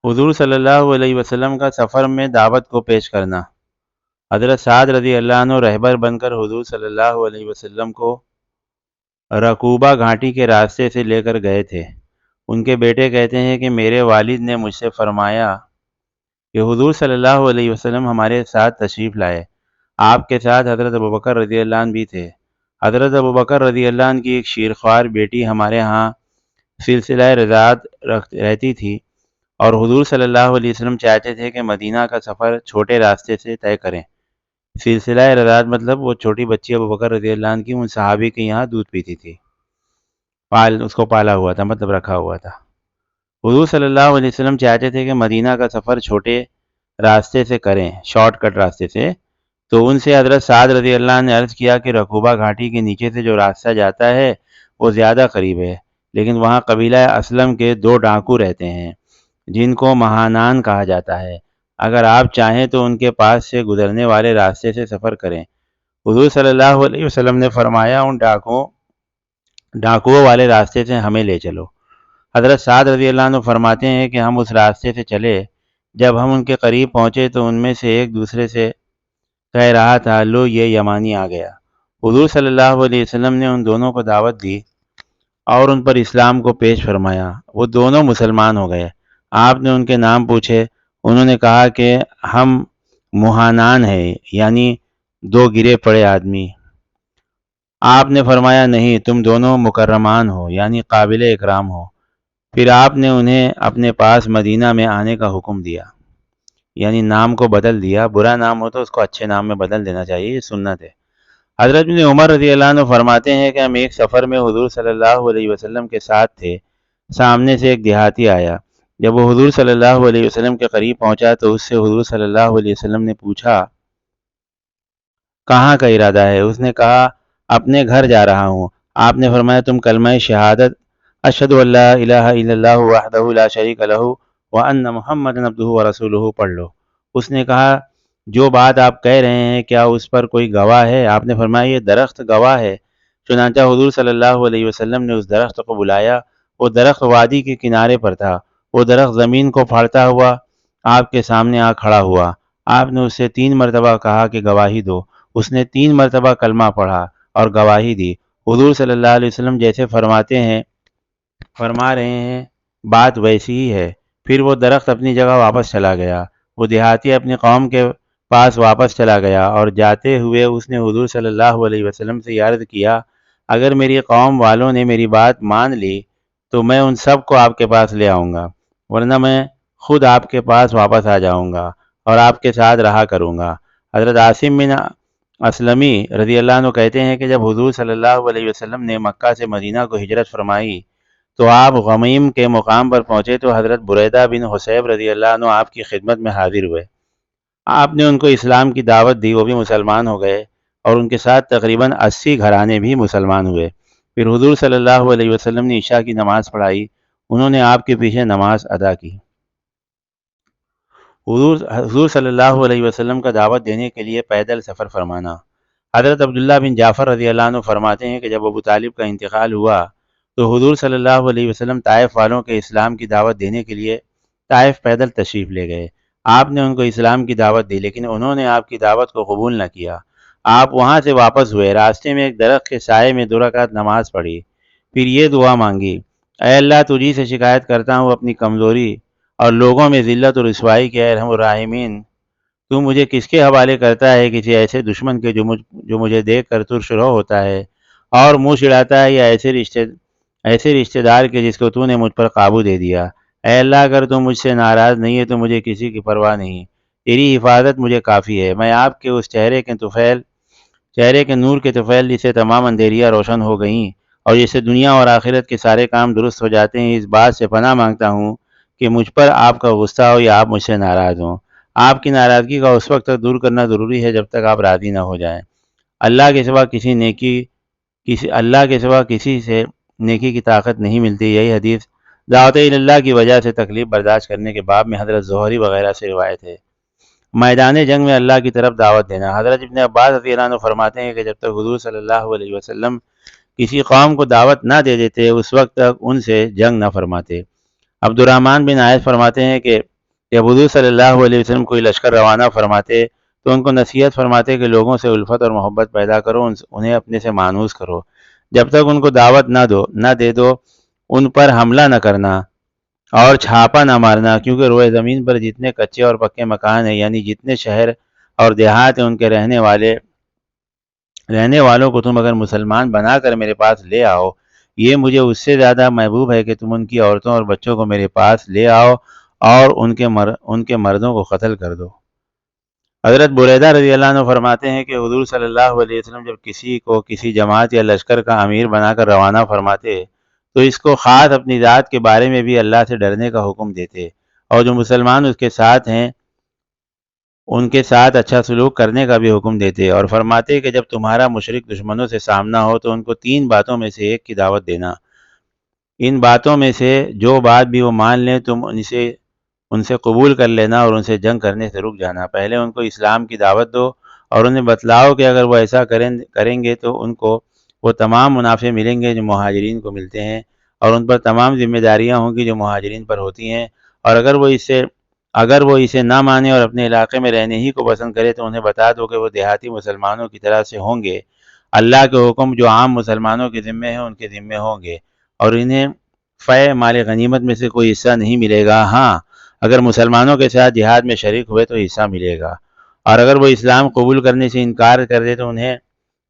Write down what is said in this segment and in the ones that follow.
حضور صلی اللہ علیہ وسلم کا سفر میں دعوت کو پیش کرنا۔ حضرت سعد رضی اللہ عنہ رہبر بن کر حضور صلی اللہ علیہ وسلم کو رکوبہ گھاٹی کے راستے سے لے کر گئے تھے۔ ان کے بیٹے کہتے ہیں کہ میرے والد نے مجھ سے فرمایا کہ حضور صلی اللہ علیہ وسلم ہمارے ساتھ تشریف لائے۔ آپ کے ساتھ حضرت ابوبکر رضی اللہ عنہ بھی تھے۔ حضرت ابوبکر رضی اللہ عنہ کی ایک شیرخوار بیٹی ہمارے ہاں سلسلہ رضاعت رہتی تھی، اور حضور صلی اللہ علیہ وسلم چاہتے تھے کہ مدینہ کا سفر چھوٹے راستے سے طے کریں۔ سلسلہ رضاعت مطلب وہ چھوٹی بچی ابوبکر رضی اللہ عنہ کی ان صحابی کے یہاں دودھ پیتی تھی، اس کو پالا ہوا تھا، مطلب رکھا ہوا تھا۔ حضور صلی اللہ علیہ وسلم چاہتے تھے کہ مدینہ کا سفر چھوٹے راستے سے کریں، شارٹ کٹ راستے سے۔ تو ان سے حضرت سعد رضی اللہ عنہ نے عرض کیا کہ رکوبہ گھاٹی کے نیچے سے جو راستہ جاتا ہے وہ زیادہ قریب ہے، لیکن وہاں قبیلہ اسلم کے 2 ڈاکو رہتے ہیں جن کو مہانان کہا جاتا ہے۔ اگر آپ چاہیں تو ان کے پاس سے گزرنے والے راستے سے سفر کریں۔ حضور صلی اللہ علیہ وسلم نے فرمایا ان ڈاکوؤں والے راستے سے ہمیں لے چلو۔ حضرت سعد رضی اللہ عنہ فرماتے ہیں کہ ہم اس راستے سے چلے، جب ہم ان کے قریب پہنچے تو ان میں سے ایک دوسرے سے کہہ رہا تھا، لو یہ یمانی آ گیا۔ حضور صلی اللہ علیہ وسلم نے ان دونوں کو دعوت دی اور ان پر اسلام کو پیش فرمایا۔ وہ دونوں مسلمان ہو گئے۔ آپ نے ان کے نام پوچھے، انہوں نے کہا کہ ہم مہانان ہیں، یعنی 2 گرے پڑے آدمی۔ آپ نے فرمایا نہیں، تم دونوں مکرمان ہو، یعنی قابل اکرام ہو۔ پھر آپ نے انہیں اپنے پاس مدینہ میں آنے کا حکم دیا، یعنی نام کو بدل دیا۔ برا نام ہو تو اس کو اچھے نام میں بدل دینا چاہیے، یہ سنت ہے۔ حضرت ابن عمر رضی اللہ عنہ فرماتے ہیں کہ ہم ایک سفر میں حضور صلی اللہ علیہ وسلم کے ساتھ تھے۔ سامنے سے ایک دیہاتی آیا۔ جب وہ حضور صلی اللہ علیہ وسلم کے قریب پہنچا تو اس سے حضور صلی اللہ علیہ وسلم نے پوچھا، کہاں کا ارادہ ہے؟ اس نے کہا، اپنے گھر جا رہا ہوں۔ آپ نے فرمایا، تم کلمہ شہادت اشہد ان لا الہ الا اللہ وحدہ لا شریک لہ وان محمدا عبدہ ورسولہ پڑھ لو۔ اس نے کہا، جو بات آپ کہہ رہے ہیں کیا اس پر کوئی گواہ ہے؟ آپ نے فرمایا، یہ درخت گواہ ہے۔ چنانچہ حضور صلی اللہ علیہ وسلم نے اس درخت کو بلایا۔ وہ درخت وادی کے کنارے پر تھا۔ وہ درخت زمین کو پھاڑتا ہوا آپ کے سامنے آ کھڑا ہوا۔ آپ نے اس سے 3 مرتبہ کہا کہ گواہی دو۔ اس نے 3 مرتبہ کلمہ پڑھا اور گواہی دی۔ حضور صلی اللہ علیہ وسلم جیسے فرما رہے ہیں بات ویسی ہی ہے۔ پھر وہ درخت اپنی جگہ واپس چلا گیا۔ وہ دیہاتی اپنی قوم کے پاس واپس چلا گیا اور جاتے ہوئے اس نے حضور صلی اللہ علیہ وسلم سے یہ عرض کیا، اگر میری قوم والوں نے میری بات مان لی تو میں ان سب کو آپ کے پاس لے آؤں گا، ورنہ میں خود آپ کے پاس واپس آ جاؤں گا اور آپ کے ساتھ رہا کروں گا۔ حضرت عاصم بن اسلمی رضی اللہ عنہ کہتے ہیں کہ جب حضور صلی اللہ علیہ وسلم نے مکہ سے مدینہ کو ہجرت فرمائی تو آپ غمیم کے مقام پر پہنچے تو حضرت بریدہ بن حصیب رضی اللہ عنہ آپ کی خدمت میں حاضر ہوئے۔ آپ نے ان کو اسلام کی دعوت دی، وہ بھی مسلمان ہو گئے اور ان کے ساتھ تقریباً 80 گھرانے بھی مسلمان ہوئے۔ پھر حضور صلی اللہ علیہ وسلم نے عشاء کی نماز پڑھائی، انہوں نے آپ کے پیچھے نماز ادا کی۔ حضور صلی اللہ علیہ وسلم کا دعوت دینے کے لیے پیدل سفر فرمانا۔ حضرت عبداللہ بن جعفر رضی اللہ عنہ فرماتے ہیں کہ جب ابو طالب کا انتقال ہوا تو حضور صلی اللہ علیہ وسلم طائف والوں کے اسلام کی دعوت دینے کے لیے طائف پیدل تشریف لے گئے۔ آپ نے ان کو اسلام کی دعوت دی، لیکن انہوں نے آپ کی دعوت کو قبول نہ کیا۔ آپ وہاں سے واپس ہوئے، راستے میں ایک درخت کے سائے میں 2 رکعت نماز پڑھی، پھر یہ دعا مانگی، اے اللہ، تجھی سے شکایت کرتا ہوں اپنی کمزوری اور لوگوں میں ذلت و رسوائی کے، اے ارحم الراحمین، تو مجھے کس کے حوالے کرتا ہے؟ کسی ایسے دشمن کے جو مجھے دیکھ کر ترشرو ہوتا ہے اور منہ چڑھاتا ہے، یا ایسے رشتہ دار کے جس کو تو نے مجھ پر قابو دے دیا۔ اے اللہ، اگر تو مجھ سے ناراض نہیں ہے تو مجھے کسی کی پرواہ نہیں، تیری حفاظت مجھے کافی ہے۔ میں آپ کے اس چہرے کے نور کے طفیل جس سے تمام اندھیریاں روشن ہو گئیں اور جس سے دنیا اور آخرت کے سارے کام درست ہو جاتے ہیں، اس بات سے پناہ مانگتا ہوں کہ مجھ پر آپ کا غصہ ہو یا آپ مجھ سے ناراض ہوں۔ آپ کی ناراضگی کا اس وقت تک دور کرنا ضروری ہے جب تک آپ راضی نہ ہو جائیں۔ اللہ کے سوا کسی سے نیکی کی طاقت نہیں ملتی۔ یہی حدیث دعوت اللہ کی وجہ سے تکلیف برداشت کرنے کے باب میں حضرت زہری وغیرہ سے روایت ہے۔ میدان جنگ میں اللہ کی طرف دعوت دینا۔ حضرت ابن عباس رضی اللہ عنہ فرماتے ہیں کہ جب تک حضور صلی اللہ علیہ وسلم کسی قوم کو دعوت نہ دے دیتے اس وقت تک ان سے جنگ نہ فرماتے۔ عبد الرحمن بن عائض فرماتے ہیں کہ جب حضور صلی اللہ علیہ وسلم کوئی لشکر روانہ فرماتے تو ان کو نصیحت فرماتے کہ لوگوں سے الفت اور محبت پیدا کرو، انہیں اپنے سے مانوس کرو، جب تک ان کو دعوت نہ دے دو ان پر حملہ نہ کرنا اور چھاپا نہ مارنا، کیونکہ روئے زمین پر جتنے کچے اور پکے مکان ہیں، یعنی جتنے شہر اور دیہات ہیں، ان کے رہنے والوں کو تم اگر مسلمان بنا کر میرے پاس لے آؤ، یہ مجھے اس سے زیادہ محبوب ہے کہ تم ان کی عورتوں اور بچوں کو میرے پاس لے آؤ اور ان کے مردوں کو قتل کر دو۔ حضرت بریدہ رضی اللہ عنہ فرماتے ہیں کہ حضور صلی اللہ علیہ وسلم جب کسی کو کسی جماعت یا لشکر کا امیر بنا کر روانہ فرماتے تو اس کو خاص اپنی ذات کے بارے میں بھی اللہ سے ڈرنے کا حکم دیتے، اور جو مسلمان اس کے ساتھ ہیں ان کے ساتھ اچھا سلوک کرنے کا بھی حکم دیتے، اور فرماتے کہ جب تمہارا مشرک دشمنوں سے سامنا ہو تو ان کو 3 باتوں میں سے ایک کی دعوت دینا، ان باتوں میں سے جو بات بھی وہ مان لیں تم ان سے قبول کر لینا اور ان سے جنگ کرنے سے رک جانا۔ پہلے ان کو اسلام کی دعوت دو اور انہیں بتلاؤ کہ اگر وہ ایسا کریں گے تو ان کو وہ تمام منافع ملیں گے جو مہاجرین کو ملتے ہیں، اور ان پر تمام ذمہ داریاں ہوں گی جو مہاجرین پر ہوتی ہیں، اور اگر وہ اسے نہ مانے اور اپنے علاقے میں رہنے ہی کو پسند کرے تو انہیں بتا دو کہ وہ دیہاتی مسلمانوں کی طرح سے ہوں گے، اللہ کے حکم جو عام مسلمانوں کے ذمے ہیں ان کے ذمے ہوں گے، اور انہیں فے مال غنیمت میں سے کوئی حصہ نہیں ملے گا، ہاں اگر مسلمانوں کے ساتھ جہاد میں شریک ہوئے تو حصہ ملے گا، اور اگر وہ اسلام قبول کرنے سے انکار کر دے تو انہیں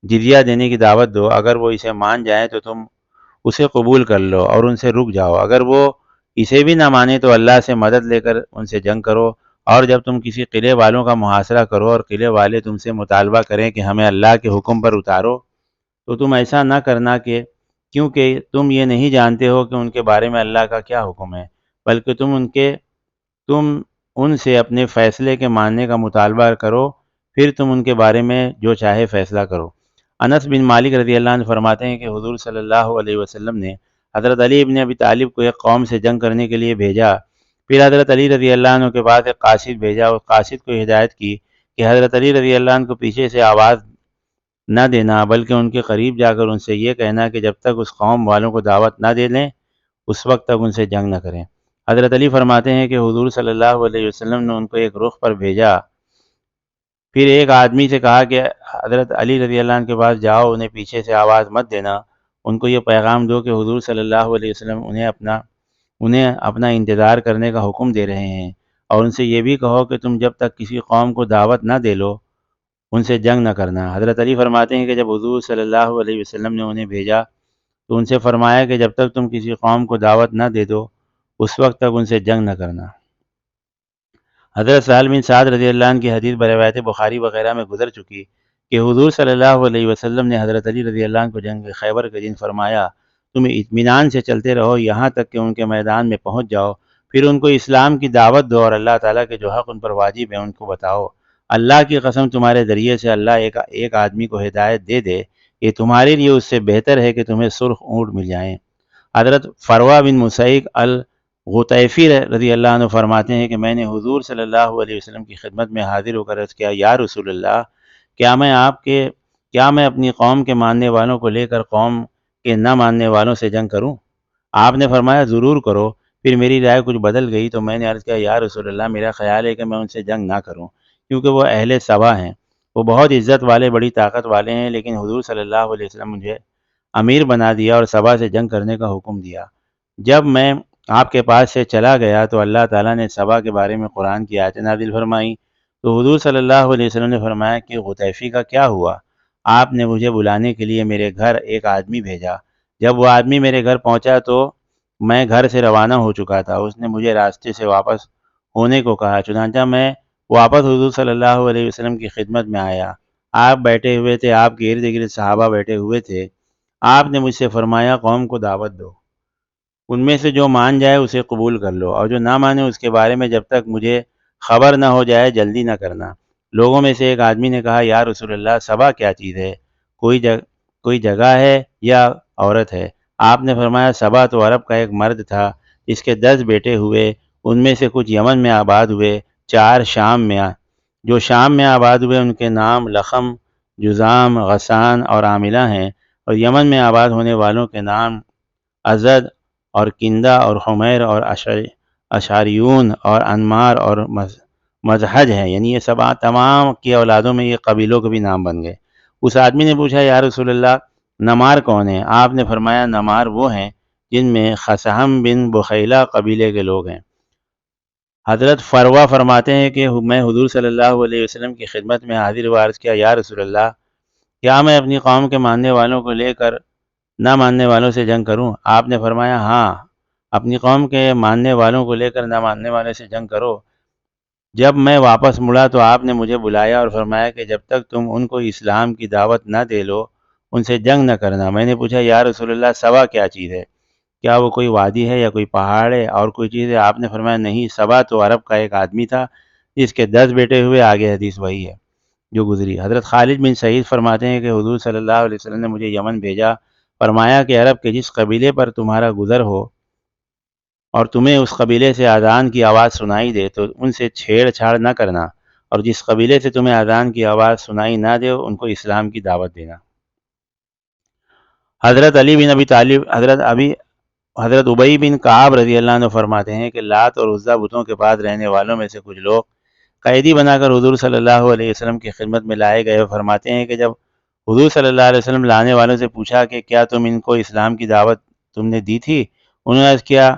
جزیہ دینے کی دعوت دو، اگر وہ اسے مان جائیں تو تم اسے قبول کر لو اور ان سے رک جاؤ، اگر وہ اسے بھی نہ مانے تو اللہ سے مدد لے کر ان سے جنگ کرو، اور جب تم کسی قلعے والوں کا محاصرہ کرو اور قلعے والے تم سے مطالبہ کریں کہ ہمیں اللہ کے حکم پر اتارو تو تم ایسا نہ کرنا کیونکہ تم یہ نہیں جانتے ہو کہ ان کے بارے میں اللہ کا کیا حکم ہے، بلکہ تم ان سے اپنے فیصلے کے ماننے کا مطالبہ کرو، پھر تم ان کے بارے میں جو چاہے فیصلہ کرو۔ انس بن مالک رضی اللہ عنہ فرماتے ہیں کہ حضور صلی اللہ علیہ وسلم نے حضرت علی ابن ابی طالب کو ایک قوم سے جنگ کرنے کے لیے بھیجا، پھر حضرت علی رضی اللہ عنہ کے پاس ایک قاصد بھیجا، اور قاصد کو ہدایت کی کہ حضرت علی رضی اللہ عنہ کو پیچھے سے آواز نہ دینا، بلکہ ان کے قریب جا کر ان سے یہ کہنا کہ جب تک اس قوم والوں کو دعوت نہ دے لیں اس وقت تک ان سے جنگ نہ کریں۔ حضرت علی فرماتے ہیں کہ حضور صلی اللہ علیہ وسلم نے ان کو ایک رخ پر بھیجا، پھر ایک آدمی سے کہا کہ حضرت علی رضی اللہ عنہ کے پاس جاؤ، انہیں پیچھے سے آواز مت دینا، ان کو یہ پیغام دو کہ حضور صلی اللہ علیہ وسلم انہیں اپنا انتظار کرنے کا حکم دے رہے ہیں، اور ان سے یہ بھی کہو کہ تم جب تک کسی قوم کو دعوت نہ دے لو ان سے جنگ نہ کرنا۔ حضرت علی فرماتے ہیں کہ جب حضور صلی اللہ علیہ وسلم نے انہیں بھیجا تو ان سے فرمایا کہ جب تک تم کسی قوم کو دعوت نہ دے دو اس وقت تک ان سے جنگ نہ کرنا۔ حضرت سہل بن سعد رضی اللہ عنہ کی حدیث بروایت بخاری وغیرہ میں گزر چکی کہ حضور صلی اللہ علیہ وسلم نے حضرت علی رضی اللہ عنہ کو جنگ خیبر کے دن فرمایا تم اطمینان سے چلتے رہو یہاں تک کہ ان کے میدان میں پہنچ جاؤ، پھر ان کو اسلام کی دعوت دو اور اللہ تعالیٰ کے جو حق ان پر واجب ہے ان کو بتاؤ، اللہ کی قسم تمہارے ذریعے سے اللہ ایک آدمی کو ہدایت دے دے، یہ تمہارے لیے اس سے بہتر ہے کہ تمہیں سرخ اونٹ مل جائیں۔ حضرت فروہ بن مسیق الغطیفی رضی اللہ عنہ فرماتے ہیں کہ میں نے حضور صلی اللہ علیہ وسلم کی خدمت میں حاضر ہو کر عرض کیا، یا رسول اللہ، کیا میں اپنی قوم کے ماننے والوں کو لے کر قوم کے نہ ماننے والوں سے جنگ کروں؟ آپ نے فرمایا ضرور کرو۔ پھر میری رائے کچھ بدل گئی تو میں نے عرض کیا، یا رسول اللہ، میرا خیال ہے کہ میں ان سے جنگ نہ کروں، کیونکہ وہ اہل سبا ہیں، وہ بہت عزت والے بڑی طاقت والے ہیں، لیکن حضور صلی اللہ علیہ وسلم مجھے امیر بنا دیا اور سبا سے جنگ کرنے کا حکم دیا۔ جب میں آپ کے پاس سے چلا گیا تو اللہ تعالیٰ نے سبا کے بارے میں قرآن کی آیتیں نازل فرمائیں، تو حضور صلی اللہ علیہ وسلم نے فرمایا کہ غطیفی کا کیا ہوا؟ آپ نے مجھے بلانے کے لیے میرے گھر ایک آدمی بھیجا، جب وہ آدمی میرے گھر پہنچا تو میں گھر سے روانہ ہو چکا تھا، اس نے مجھے راستے سے واپس ہونے کو کہا، چنانچہ میں واپس حضور صلی اللہ علیہ وسلم کی خدمت میں آیا، آپ بیٹھے ہوئے تھے، آپ کے ارد گرد صحابہ بیٹھے ہوئے تھے، آپ نے مجھ سے فرمایا قوم کو دعوت دو، ان میں سے جو مان جائے اسے قبول کر لو، اور جو نہ مانے اس کے بارے میں جب تک مجھے خبر نہ ہو جائے جلدی نہ کرنا۔ لوگوں میں سے ایک آدمی نے کہا، یا رسول اللہ، سبا کیا چیز ہے؟ کوئی جگہ ہے یا عورت ہے؟ آپ نے فرمایا سبا تو عرب کا ایک مرد تھا، اس کے 10 بیٹے ہوئے، ان میں سے کچھ یمن میں آباد ہوئے، 4 شام میں جو شام میں آباد ہوئے ان کے نام لخم، جزام، غسان اور عاملہ ہیں، اور یمن میں آباد ہونے والوں کے نام ازد اور کندہ اور حمیر اور اشعریون اور انمار اور مزحج ہیں، یعنی یہ سب تمام کی اولادوں میں یہ قبیلوں کے بھی نام بن گئے۔ اس آدمی نے پوچھا یا رسول اللہ نمار کون ہیں؟ آپ نے فرمایا نمار وہ ہیں جن میں خثعم بن بخیلہ قبیلے کے لوگ ہیں۔ حضرت فروہ فرماتے ہیں کہ میں حضور صلی اللہ علیہ وسلم کی خدمت میں حاضر و عرض کیا یا رسول اللہ کیا میں اپنی قوم کے ماننے والوں کو لے کر نہ ماننے والوں سے جنگ کروں؟ آپ نے فرمایا ہاں، اپنی قوم کے ماننے والوں کو لے کر نہ ماننے والوں سے جنگ کرو۔ جب میں واپس مڑا تو آپ نے مجھے بلایا اور فرمایا کہ جب تک تم ان کو اسلام کی دعوت نہ دے لو ان سے جنگ نہ کرنا۔ میں نے پوچھا یا رسول اللہ سبا کیا چیز ہے؟ کیا وہ کوئی وادی ہے یا کوئی پہاڑ ہے اور کوئی چیز ہے؟ آپ نے فرمایا نہیں، سبا تو عرب کا ایک آدمی تھا جس کے 10 بیٹے ہوئے، آگے حدیث وہی ہے جو گزری۔ حضرت خالد بن سعید فرماتے ہیں کہ حضور صلی اللہ علیہ وسلم نے مجھے یمن بھیجا، فرمایا کہ عرب کے جس قبیلے پر تمہارا گزر ہو اور تمہیں اس قبیلے سے اذان کی آواز سنائی دے تو ان سے چھیڑ چھاڑ نہ کرنا، اور جس قبیلے سے تمہیں اذان کی آواز سنائی نہ دے ان کو اسلام کی دعوت دینا۔ حضرت علی بن ابی طالب حضرت ابی بن کعب رضی اللہ عنہ فرماتے ہیں کہ لات اور عزا بتوں کے پاس رہنے والوں میں سے کچھ لوگ قیدی بنا کر حضور صلی اللہ علیہ وسلم کی خدمت میں لائے گئے۔ فرماتے ہیں کہ جب حضور صلی اللہ علیہ وسلم لانے والوں سے پوچھا کہ کیا تم ان کو اسلام کی دعوت تم نے دی تھی؟ انہوں نے عرض کیا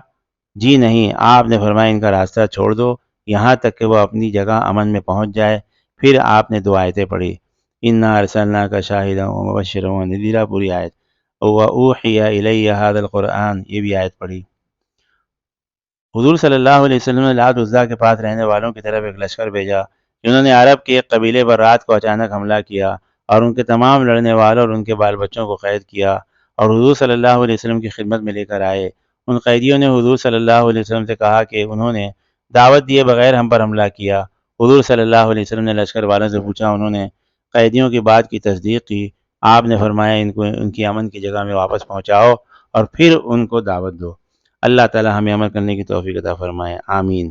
جی نہیں۔ آپ نے فرمایا ان کا راستہ چھوڑ دو یہاں تک کہ وہ اپنی جگہ امن میں پہنچ جائے۔ پھر آپ نے 2 آیتیں پڑھی، انا ارسلناک شاہدا ومبشرا ونذیرا، پوری آیت، وَأُوحِيَ إِلَيَّ هَذَا الْقُرْآنِ، یہ بھی آیت پڑھی۔ حضور صلی اللہ علیہ وسلم نے لات عزا کے پاس رہنے والوں کی طرف ایک لشکر بھیجا جنہوں نے عرب کے ایک قبیلے پر رات کو اچانک حملہ کیا اور ان کے تمام لڑنے والوں اور ان کے بال بچوں کو قید کیا اور حضور صلی اللہ علیہ وسلم کی خدمت میں لے کر آئے۔ ان قیدیوں نے حضور صلی اللہ علیہ وسلم سے کہا کہ انہوں نے دعوت دیے بغیر ہم پر حملہ کیا۔ حضور صلی اللہ علیہ وسلم نے لشکر والوں سے پوچھا، انہوں نے قیدیوں کی بات کی تصدیق کی۔ آپ نے فرمایا ان کو ان کی امن کی جگہ میں واپس پہنچاؤ اور پھر ان کو دعوت دو۔ اللہ تعالی ہمیں عمل کرنے کی توفیق عطا فرمائے، آمین۔